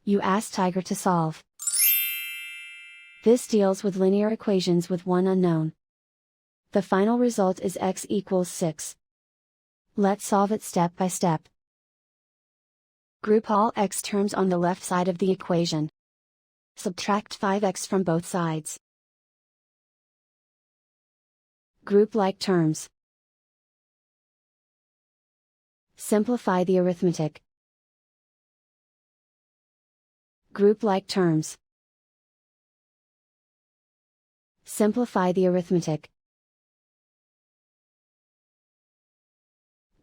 You ask Tiger to solve. This deals with linear equations with one unknown. The final result is x equals 6. Let's solve it step by step. Group all x terms on the left side of the equation. Subtract 5x from both sides. Group like terms. Simplify the arithmetic. Group like terms. Simplify the arithmetic.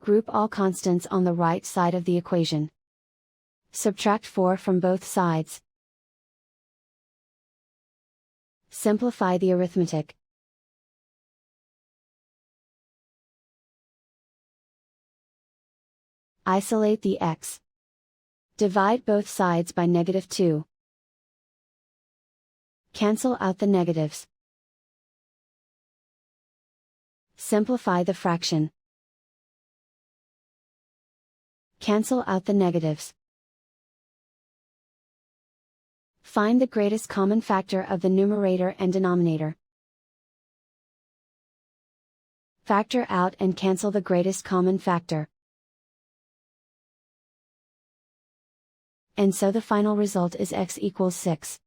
Group all constants on the right side of the equation. Subtract 4 from both sides. Simplify the arithmetic. Isolate the x. Divide both sides by -2. Cancel out the negatives. Simplify the fraction. Cancel out the negatives. Find the greatest common factor of the numerator and denominator. Factor out and cancel the greatest common factor. And so the final result is x equals 6.